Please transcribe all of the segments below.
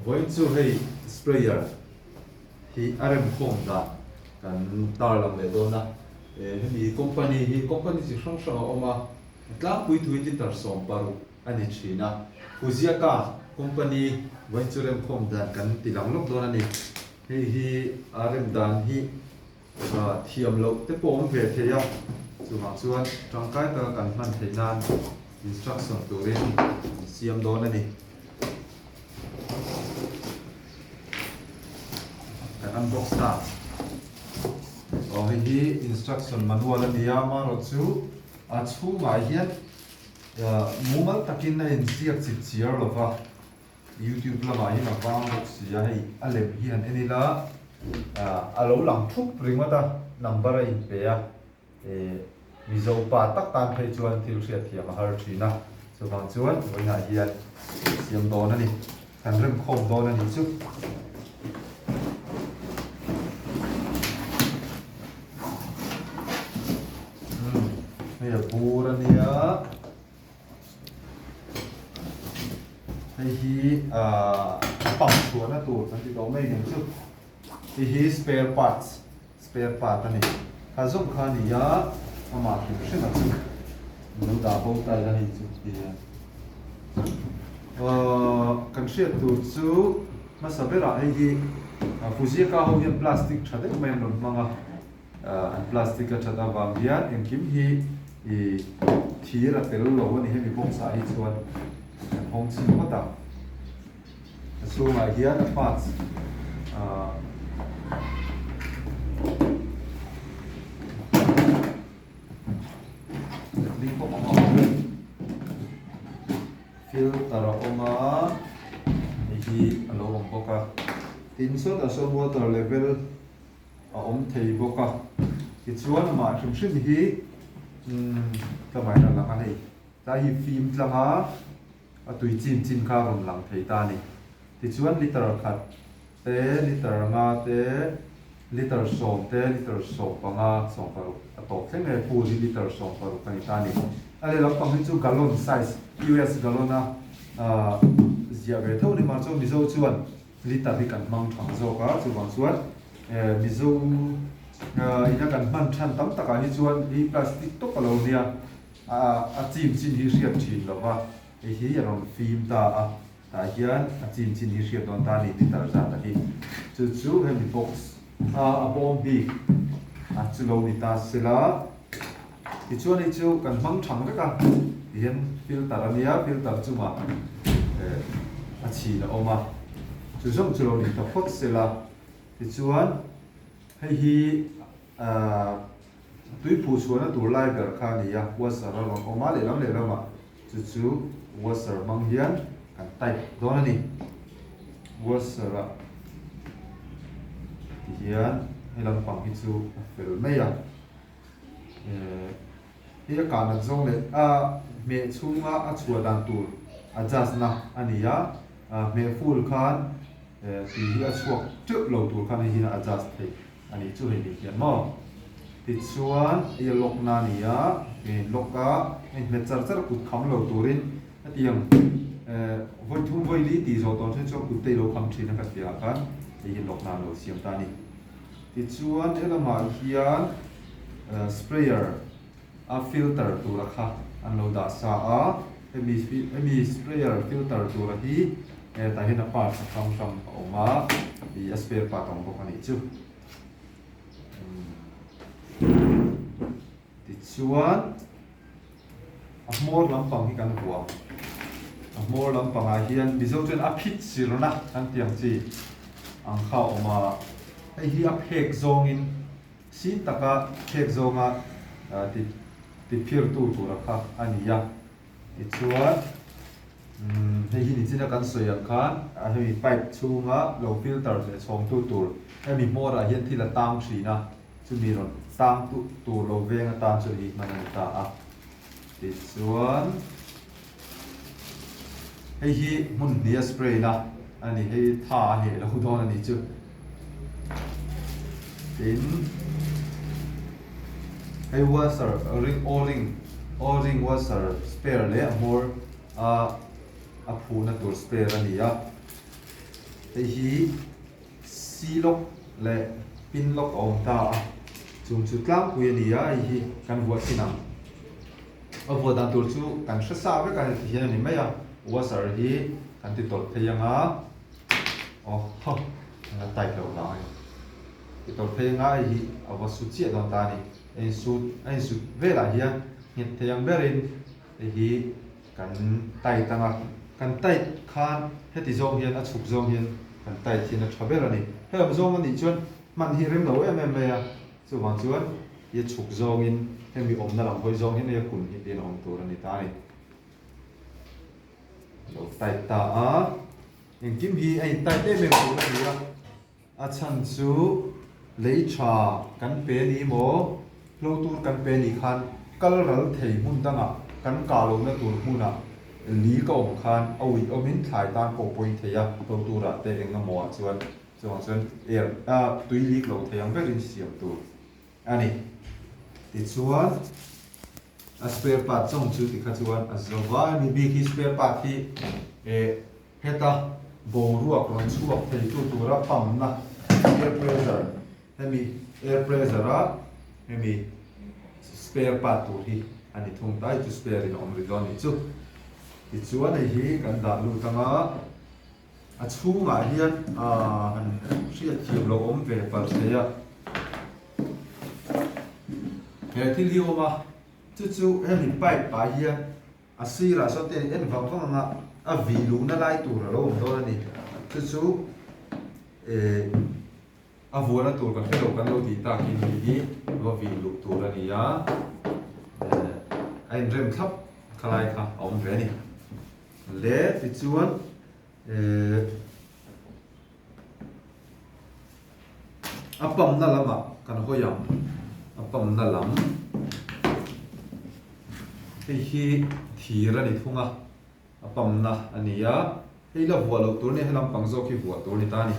Với chú hay sprayer hi RM khom da kan tar lam le do na hi company chi sang sang oma tla pui thui tin tar som paru ani china Fujiaka company với chú RM khom da kan tilang lok do na ni hi RM dan hi thiam lo te pom ve the ya chu ma chuan tangkai ta kan man theinan instruction turin siam do na ni unbox ta hi instruction manual ania ma ro chu a chu mai hian mumal takin na in siak chip chiar lova YouTube lama hi na wang box ya hei alem hian enila alo lang thuk ringata number in pe a mizo pa tak tan phei chuan thil hriat thiam har thina chu wang chuan voina hian siam don ani kan rem khom don ani chu này bùra nia hi pump chuan a tur kan ti do mai ning chu hi spare parts ani ka zum kha ni ya ama ki hringa chu nu da bo tai la hi chu ti kan hriat tur chu ma sabera hi Fujiaka ho hian plastic thade mai non manga plastic a thada wang hian engkim hi thira tel lo ani hemi box a hi chuan hong chi mata so ma hian parts link ko ma filter oma hi alo om boka tin so da so water level om thei boka ti chuan ma thum hrim hi kamai na lang ani ta hi film tlanga a tui chin kha ron lang thei ta ni ti chuan liter khat te liter nga te liter som panga som paru a to thleng e pu liter som paru kai ta ni ale lam pang chu gallon size US gallon a zia ve thau ni ma chu mi zo chuan liter hi kan mang thang zo ka chu wang chuan mizo ina kan man than tam taka hi chuan hi plastic to palo nia a chim chin hi hriat thin lova hi ron film ta hian a chim chin hi hriat don ta ni liter za ta hi chu hemi box a bom bi chu lo ni ta sela ti chuan hi chu kan mang thang veka hian filter ania filter chu ma a chi na oma chu zong chu lo ni ta phot sela ti chuan hi tui pu chuan a tur lai ber kha ni ya washer ron oma le lama chu washer mang hian kan tai don ani washer a hian helam pang hi chu fel mai a hi ka na zong le me chunga a chua dan tur adjust na ani ya me full khan ti hi a chuak chup lo tur khan hi na adjust thei ani chu hei ni hian mo ti chuan ye lock na ni ya locka me char kut kham lo turin atiang voi thum voi li ti zo ton chen chok kut te lo kham thina ka tia kan ye lock na lo siam ta ni ti chuan elama hian sprayer a filter tur kha an lo da sa a emi sprayer filter tur hi ta hin a pa sam oma i spare part ong bok ani chu ti chuan a mor lampang hi kan huwa a mor lampang a hian mizo chen a phit sirna kan tiang chi ang kha oma hei hi a phek zong in sin taka phek zonga ti phir tu ra kha ania ti chuan hei hi ni china kan soya khan a hei pipe chunga lo filter le chhong tu tur hemi mor a hian thila tang thina chu mi ron tang tu lo venga tan chu hi man ta a ti chuan hei hi mun nia spray na ani hei tha he lo don ani chu tin hei washer o-ring washer spare le more a phuna tur spare ani ya hi si lok le pin lok om ta chung chu tlang pui ni a hi kan vuat sinam a vuat dan tur chu kan hra sa ve kan hian ni mai a wasar hi kan ti tot theyanga oh ho na tai lo lai ti tot theyanga hi a wasu chi don ta ni ai su ve la hian hit theyang berin hi kan tai tanga kan tai khan heti zong hian a chuk zong hian kan tai thin a thaber ani he zong ani chuan man hi rem lo em ya chu wang chuan ye chuk zong in hemi om na lam hoi zong hian ye kun hi tin om tur ani ta ni lo tai ta a in kim hi ai tai te me ko ni a a chan chu lei tha kan pe ni mo lo tur kan pe ni khan kal ral thei mun danga kan ka lo na tur huna lý cầu khan ôi min thải tan cổ bôi thế à đầu tu ra tê anh ngắm mỏ chuan túi lý cầu thế anh biết đến siêu tu anh thì chuan spare part trong chú thì khai chuan zova mi bi khi spare part thì heta bồ ruột còn chuột thì tu ra pump na air pressure hemi spare part tu thì anh thùng tay tu spare in om ridon ni chu thì chuan này hi kan da lu tanga a chunga hian an ria thiam lo om ve par theya he thil hi oma chu he pipe pa hian a sira so te en vang vang nga a vi lu na lai tur lo om do ni chu a vuana tur kan lo ti ta ki hi lo vi lu tur ani ya ai rem thap khalai kha om ve ni le ti chuan apam na lama kan hoyam apam na lam hi thira ni thunga apam na ania hei la vualo tur ne helam pangzo ki vuwa tur ni ta ni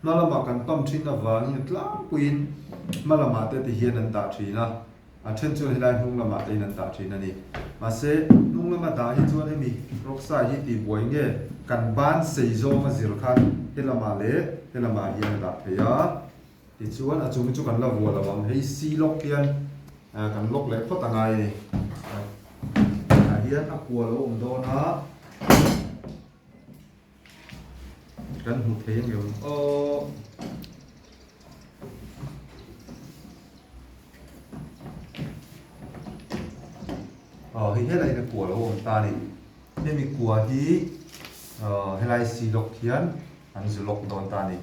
na lama kan pam thin na wang ni tlang puin malama te ti hian an ta thina a then chu helai hung lama te nan ta thina ni ma se nung lama da hi chuan hemi roksa hi ti boi nge kan ban sei zo ma zir khan helama hian da theya ti chuan a chung chu kan la vuwa lawang hei si lok hian kan lok le phot angai ni a hian a kwa lo om do na kan hu thei nge o hi helai na kwa lo om ta ni hemi kwa hi helai si lok hian an zu lok don ta ni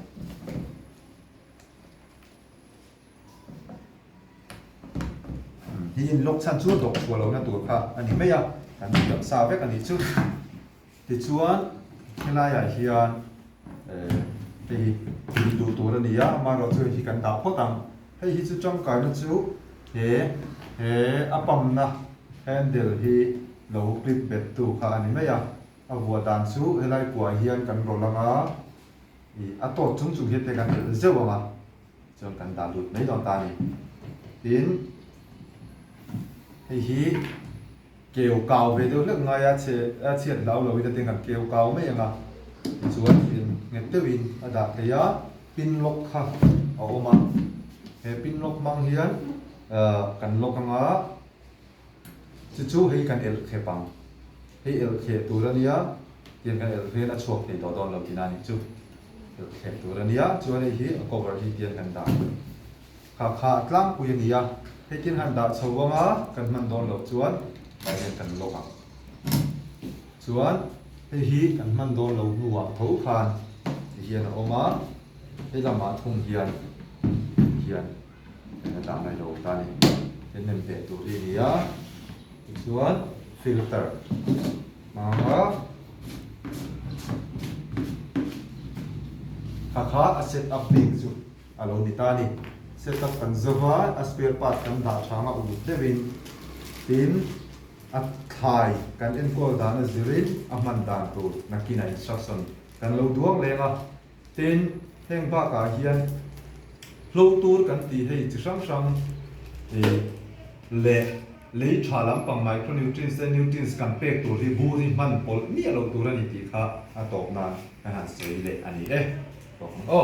hi in lok chan chu dok kwa lo na tur kha ani me ya kan yam sa vek ani chu ti chuan helai a hian hi du tur ani ya ma ro chu hi kan da photang hei hi chu chong kai na chu he apam na handle hi lo clip bet tu kha ani me ya a vuwa dan chu helai kwa hian kan ro langa i a to chung chu he te kan zeu ma chon kan da lut mai don ta ni tin hei hi kêu cao về đâu lúc ngay chia lão lối ta tiếngกันkêu cao mấy nga chuan nghe tiêu in đã thấy á pin lock ha ở mà he pin lock mang hian kan lock nga chu hei kan el khe pang hei el khe tu ra nia tiền kan el khe na chuak thì đó don lo tinani chu el khe tu ra nia chuan hei hi cover hi tiền kan da kha tlang pu nia hei tin han da chawanga kan man don lo chuan bài này cần lộc à chuan hei hi kan man do lo nuwa tho khan hian a oma hei lama thung hian na ta nai lo ta ni ten nem te tu ri nia chuan filter ma kha a set up ding chu alo ni ta ni set up kan zova a spare part kan da thanga u devin tin a thai kan encode dan a zirin a man dan tu nakina instruction kan lo duang lenga tin heng ba ka hian lo tur kan ti hei chi sang le tha lam pang micronutrients and nutrients kan pek tur hi bu ri man pol mi lo tur ani ti kha a top nan ขนาดสวยเลยอันนี้เอ๊ะบอกโอ้